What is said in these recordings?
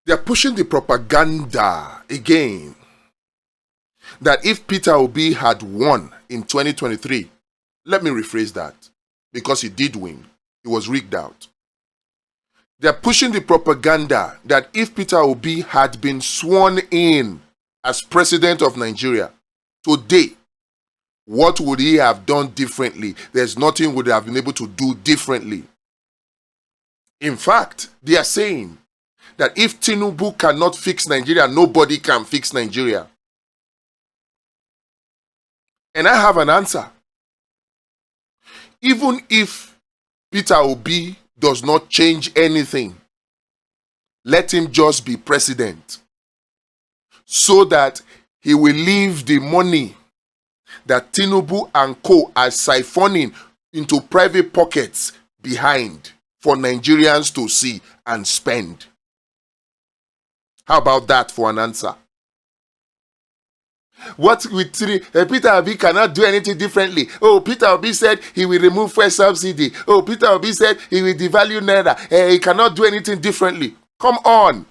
They're pushing the propaganda again that if Peter Obi had won in 2023, let me rephrase that, because he did win, he was rigged out. They're pushing the propaganda that if Peter Obi had been sworn in as president of Nigeria today, what would he have done differently? There's nothing he would have been able to do differently. In fact, they are saying that if Tinubu cannot fix Nigeria, nobody can fix Nigeria. And I have an answer. Even if Peter Obi does not change anything, let him just be president, so that he will leave the money that Tinubu and co are siphoning into private pockets behind for Nigerians to see and spend. How about that for an answer? What with Peter Obi cannot do anything differently. Oh, Peter Obi said he will remove fuel subsidy. Oh, Peter Obi said he will devalue Naira. He cannot do anything differently. Come on.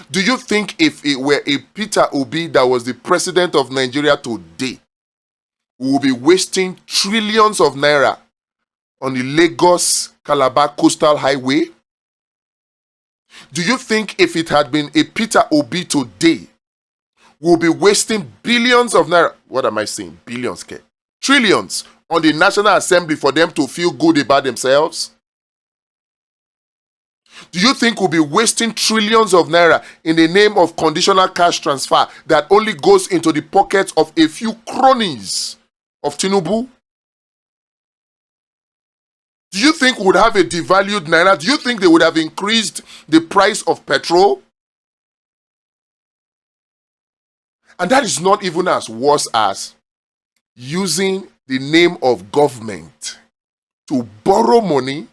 Do you think if it were a Peter Obi that was the president of Nigeria today, we would be wasting trillions of Naira on the Lagos-Calabar Coastal Highway? Do you think if it had been a Peter Obi today, we'll be wasting billions of Naira? What am I saying? Billions, okay? Trillions on the National Assembly for them to feel good about themselves? Do you think we'll be wasting trillions of Naira in the name of conditional cash transfer that only goes into the pockets of a few cronies of Tinubu? Do you think we would have a devalued Naira? Do you think they would have increased the price of petrol? And that is not even as worse as using the name of government to borrow money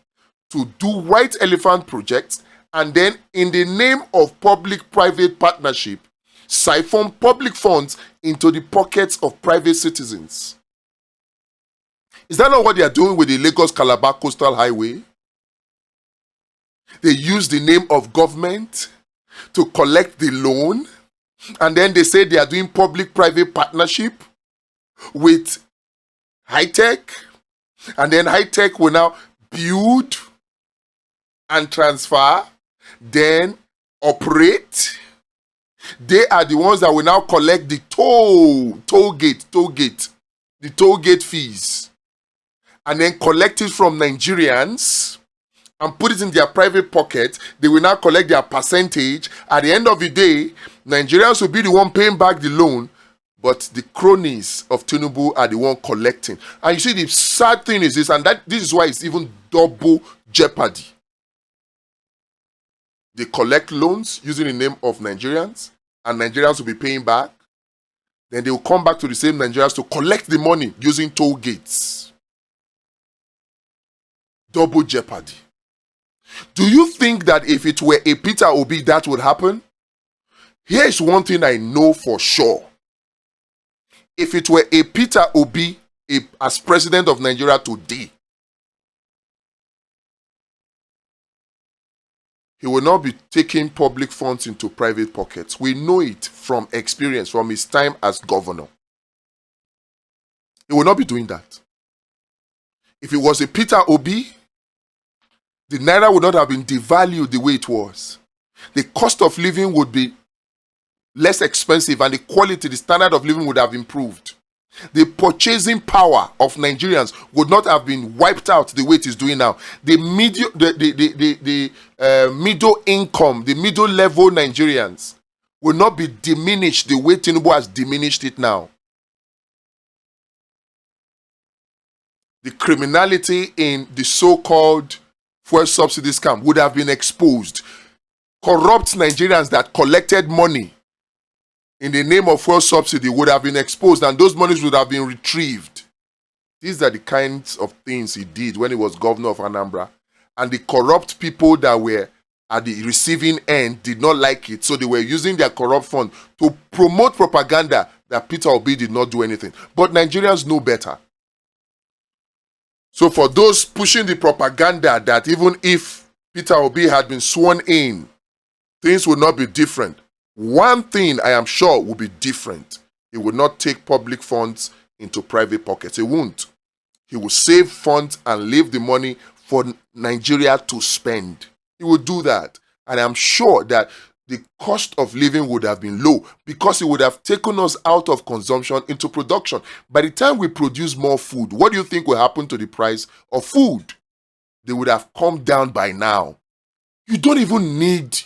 to do white elephant projects, and then in the name of public-private partnership, siphon public funds into the pockets of private citizens. Is that not what they are doing with the Lagos-Calabar Coastal Highway? They use the name of government to collect the loan, and then they say they are doing public-private partnership with high-tech, and then high-tech will now build and transfer, then operate. They are the ones that will now collect the toll gate fees, and then collect it from Nigerians and put it in their private pocket. They will now collect their percentage. At the end of the day, Nigerians will be the one paying back the loan, but the cronies of Tinubu are the one collecting. And you see, the sad thing is this, and this is why it's even double jeopardy. They collect loans using the name of Nigerians, and Nigerians will be paying back. Then they will come back to the same Nigerians to collect the money using toll gates. Double jeopardy. Do you think that if it were a Peter Obi that would happen? Here is one thing I know for sure. If it were a Peter Obi as president of Nigeria today, he will not be taking public funds into private pockets. We know it from experience, from his time as governor. He will not be doing that. If it was a Peter Obi, the Naira would not have been devalued the way it was. The cost of living would be less expensive, and the quality, the standard of living would have improved. The purchasing power of Nigerians would not have been wiped out the way it is doing now. The middle income, the middle level Nigerians will not be diminished the way Tinubu has diminished it now. The criminality in the so-called fuel subsidy scam would have been exposed. Corrupt Nigerians that collected money in the name of fuel subsidy would have been exposed, and those monies would have been retrieved. These are the kinds of things he did when he was governor of Anambra. And the corrupt people that were at the receiving end did not like it, so they were using their corrupt fund to promote propaganda that Peter Obi did not do anything. But Nigerians know better. So for those pushing the propaganda that even if Peter Obi had been sworn in Things will not be different. One thing I am sure will be different. He will not take public funds into private pockets. He won't. He will save funds and leave the money for Nigeria to spend. He will do that. And I'm sure that the cost of living would have been low because he would have taken us out of consumption into production. By the time we produce more food, what do you think will happen to the price of food? They would have come down by now. You don't even need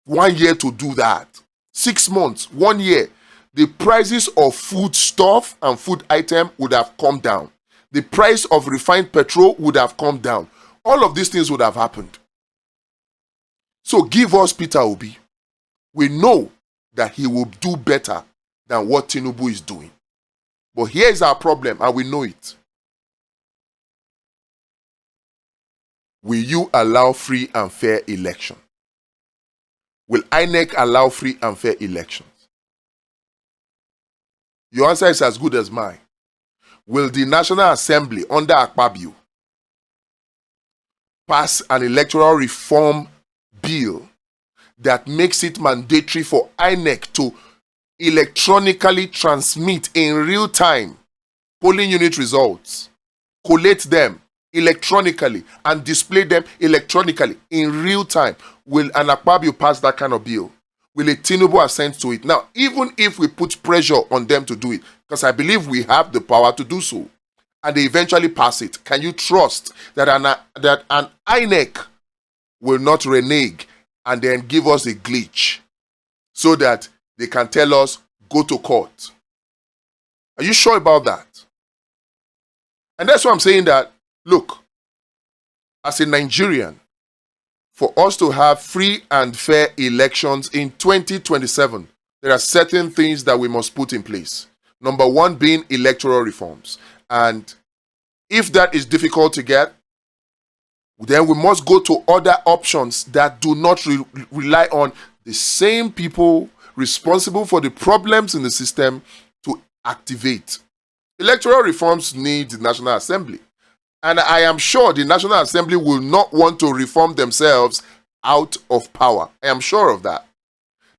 1 year to do that. 6 months, 1 year. The prices of food stuff and food item would have come down. The price of refined petrol would have come down. All of these things would have happened. So give us Peter Obi. We know that he will do better than what Tinubu is doing. But here is our problem, and we know it. Will you allow free and fair election? Will INEC allow free and fair elections? Your answer is as good as mine. Will the National Assembly under Akpabio pass an electoral reform bill that makes it mandatory for INEC to electronically transmit in real time polling unit results, collate them electronically and display them electronically in real time? Will an Akpabio pass that kind of bill? Will a Tinubu assent to it? Now, even if we put pressure on them to do it, because I believe we have the power to do so, and they eventually pass it, can you trust that an INEC will not renege and then give us a glitch so that they can tell us, go to court? Are you sure about that? And that's why I'm saying that, look, as a Nigerian, for us to have free and fair elections in 2027, there are certain things that we must put in place. Number one being electoral reforms. And if that is difficult to get, then we must go to other options that do not rely on the same people responsible for the problems in the system to activate. Electoral reforms need the National Assembly. And I am sure the National Assembly will not want to reform themselves out of power. I am sure of that.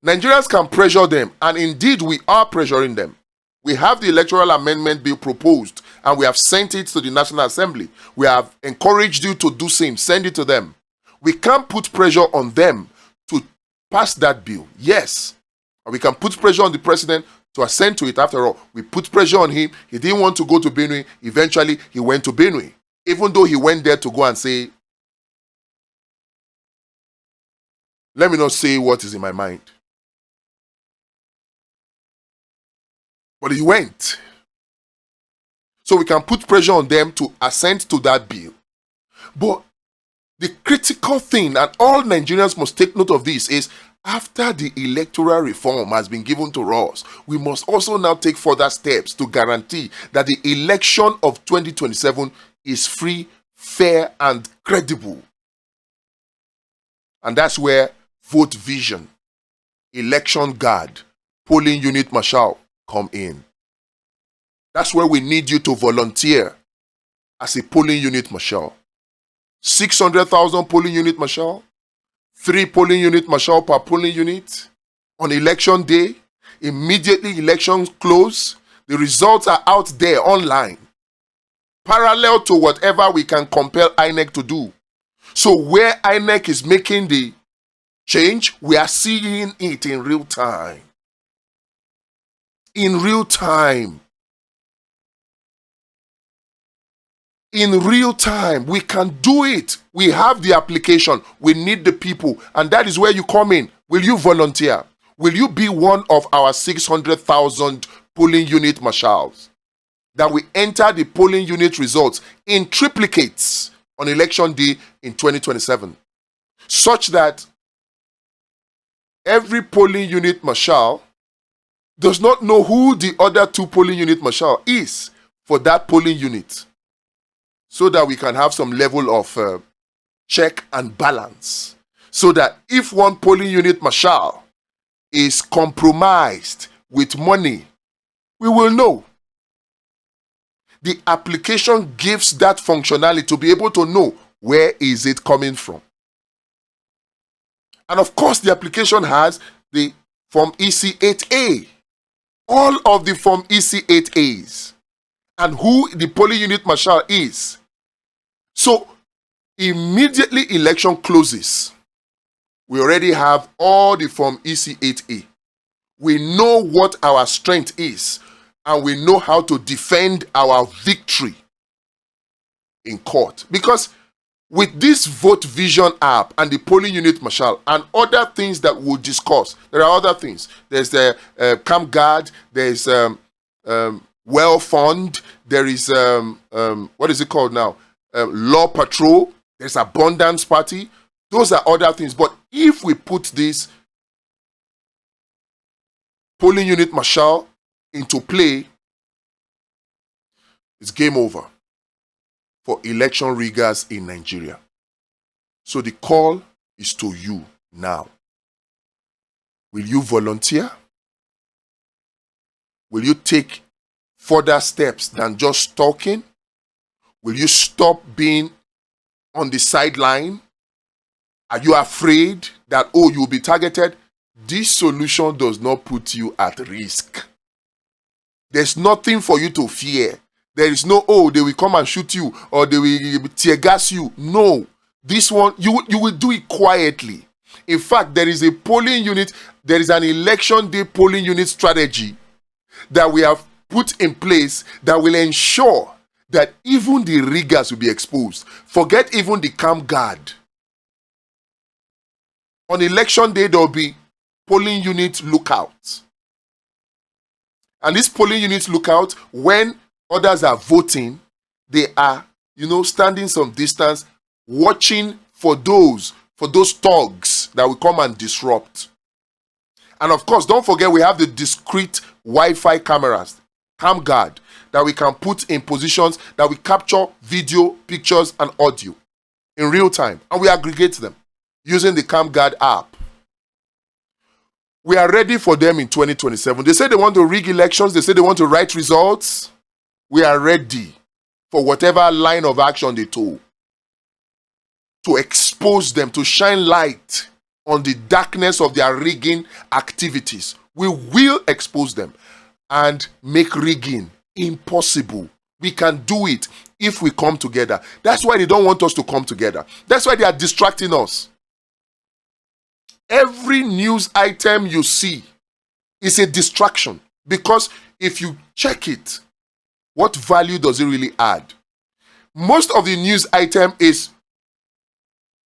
Nigerians can pressure them, and indeed we are pressuring them. We have the electoral amendment bill proposed, and we have sent it to the National Assembly. We have encouraged you to do same, send it to them. We can't put pressure on them to pass that bill. Yes. And we can put pressure on the president to assent to it. After all, we put pressure on him. He didn't want to go to Benue. Eventually, he went to Benue. Even though he went there to go and say, let me not say what is in my mind. But he went. So we can put pressure on them to assent to that bill. But the critical thing, and all Nigerians must take note of this, is after the electoral reform has been given to us, we must also now take further steps to guarantee that the election of 2027 is free, fair, and credible. And that's where vote vision, election guard, polling unit marshal come in. That's where we need you to volunteer as a polling unit marshal. 600,000 polling unit marshal, 3 polling unit marshal per polling unit. On election day, immediately elections close, the results are out there online, parallel to whatever we can compel INEC to do. So where INEC is making the change, we are seeing it in real time. In real time. In real time, we can do it. We have the application. We need the people. And that is where you come in. Will you volunteer? Will you be one of our 600,000 polling unit marshals that we enter the polling unit results in triplicates on election day in 2027, such that every polling unit marshal does not know who the other 2 polling unit marshal is for that polling unit, so that we can have some level of check and balance, so that if one polling unit marshal is compromised with money, we will know. The application gives that functionality to be able to know where is it coming from. And of course, the application has the Form EC8A. All of the Form EC8As. And who the polling unit marshal is. So, immediately election closes, we already have all the Form EC8A. We know what our strength is, and we know how to defend our victory in court. Because with this Vote Vision app and the polling unit marshal and other things that we'll discuss, there are other things. There's the Camp Guard, there's Well Fund, there is, what is it called now? Law Patrol, there's Abundance Party. Those are other things. But if we put this polling unit marshal into play, it's game over for election riggers in Nigeria. So the call is to you now. Will you volunteer? Will you take further steps than just talking? Will you stop being on the sideline? Are you afraid that, oh, you'll be targeted? This solution does not put you at risk. There's nothing for you to fear. There is no, oh, they will come and shoot you or they will tear gas you. No. This one, you will do it quietly. In fact, there is a polling unit, there is an election day polling unit strategy that we have put in place that will ensure that even the riggers will be exposed. Forget even the Camp Guard. On election day, there will be polling unit lookouts. And this polling unit lookout, when others are voting, they are, standing some distance, watching for those thugs that will come and disrupt. And of course, don't forget we have the discrete Wi-Fi cameras, Camp Guard, that we can put in positions that we capture video, pictures, and audio in real time. And we aggregate them using the Camp Guard app. We are ready for them in 2027. They say they want to rig elections. They say they want to write results. We are ready for whatever line of action they told. To expose them, to shine light on the darkness of their rigging activities. We will expose them and make rigging impossible. We can do it if we come together. That's why they don't want us to come together. That's why they are distracting us. Every news item you see is a distraction, because if you check it, what value does it really add? Most of the news item is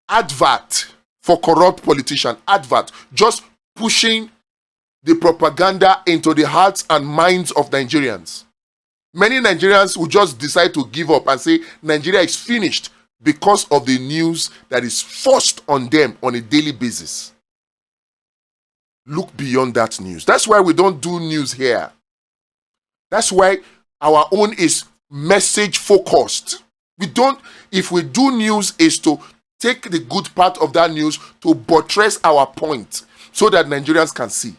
advert for corrupt politician, advert, just pushing the propaganda into the hearts and minds of Nigerians. Many Nigerians will just decide to give up and say Nigeria is finished because of the news that is forced on them on a daily basis. Look beyond that news. That's why we don't do news here. That's why our own is message focused. If we do news, is to take the good part of that news to buttress our point so that Nigerians can see.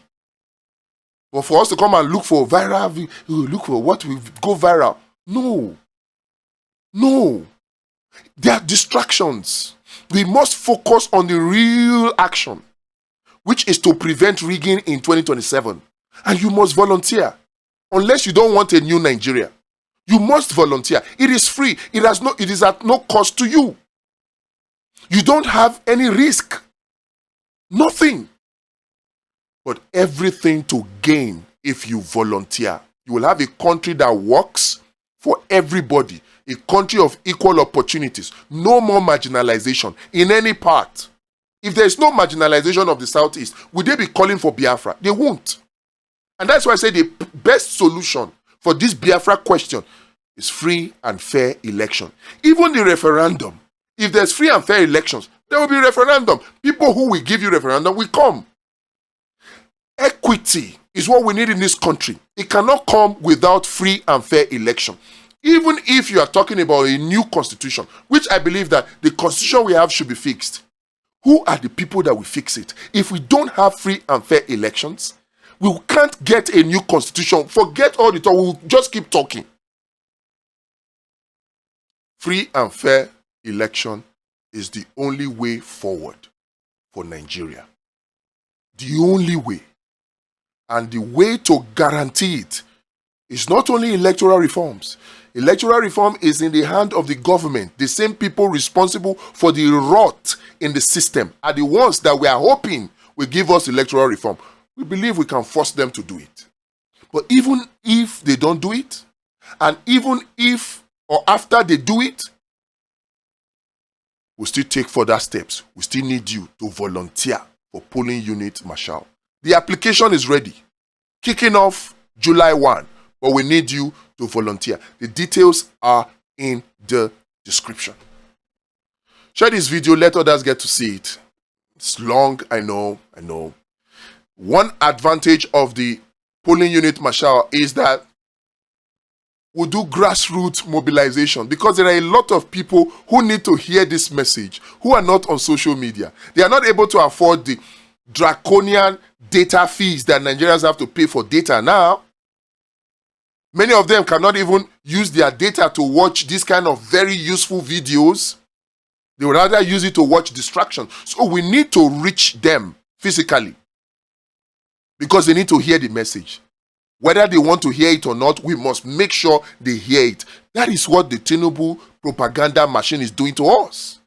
But for us to come and look for viral, look for what will go viral. No. They are distractions. We must focus on the real action, which is to prevent rigging in 2027. And you must volunteer. Unless you don't want a new Nigeria. You must volunteer. It is free. It is at no cost to you. You don't have any risk. Nothing. But everything to gain if you volunteer. You will have a country that works for everybody. A country of equal opportunities. No more marginalization in any part. If there is no marginalization of the Southeast, would they be calling for Biafra? They won't. And that's why I say the best solution for this Biafra question is free and fair election. Even the referendum. If there's free and fair elections, there will be referendum. People who will give you referendum will come. Equity is what we need in this country. It cannot come without free and fair election. Even if you are talking about a new constitution, which I believe that the constitution we have should be fixed. Who are the people that will fix it? If we don't have free and fair elections, we can't get a new constitution. Forget all the talk. We'll just keep talking. Free and fair election is the only way forward for Nigeria. The only way, and the way to guarantee it, is not only electoral reforms. Electoral reform is in the hand of the government. The same people responsible for the rot in the system are the ones that we are hoping will give us electoral reform. We believe we can force them to do it. But even if they don't do it, and even if or after they do it, we'll still take further steps. We still need you to volunteer for polling unit marshal. The application is ready, kicking off July 1, but we need you to volunteer. The details are in the description. Share this video, let others get to see it. It's long, I know. One advantage of the polling unit marshal is that we do grassroots mobilization, because there are a lot of people who need to hear this message who are not on social media. They are not able to afford the draconian data fees that Nigerians have to pay for data now. Many of them cannot even use their data to watch these kind of very useful videos. They would rather use it to watch distraction. So we need to reach them physically, because they need to hear the message. Whether they want to hear it or not, we must make sure they hear it. That is what the Tinubu propaganda machine is doing to us.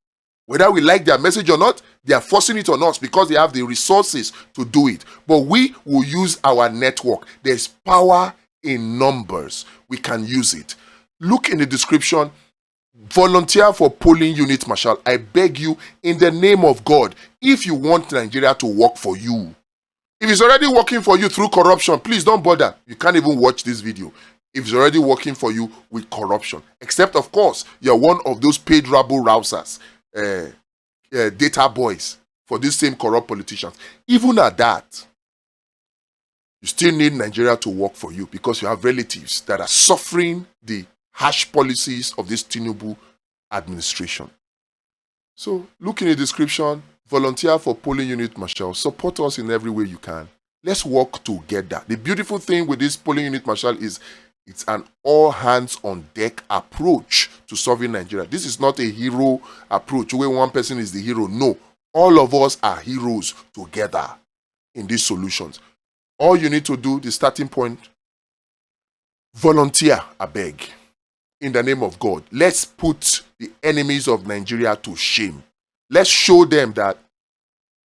Whether we like their message or not, they are forcing it on us because they have the resources to do it. But we will use our network. There's power in numbers. We can use it. Look in the description. Volunteer for polling unit marshal. I beg you, in the name of God, if you want Nigeria to work for you. If it's already working for you through corruption, please don't bother. You can't even watch this video. If it's already working for you with corruption. Except, of course, you're one of those paid rabble-rousers, data boys for these same corrupt politicians. Even at that, you still need Nigeria to work for you, because you have relatives that are suffering the harsh policies of this Tinubu administration. So, look in the description. Volunteer for polling unit marshal. Support us in every way you can. Let's work together. The beautiful thing with this polling unit marshal is it's an all hands on deck approach to solving Nigeria. This is not a hero approach where one person is the hero. No, all of us are heroes together in these solutions. All you need to do, the starting point, volunteer, I beg. In the name of God, let's put the enemies of Nigeria to shame. Let's show them that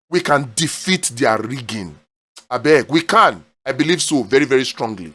we can defeat their rigging. I beg, we can. I believe so very, very strongly.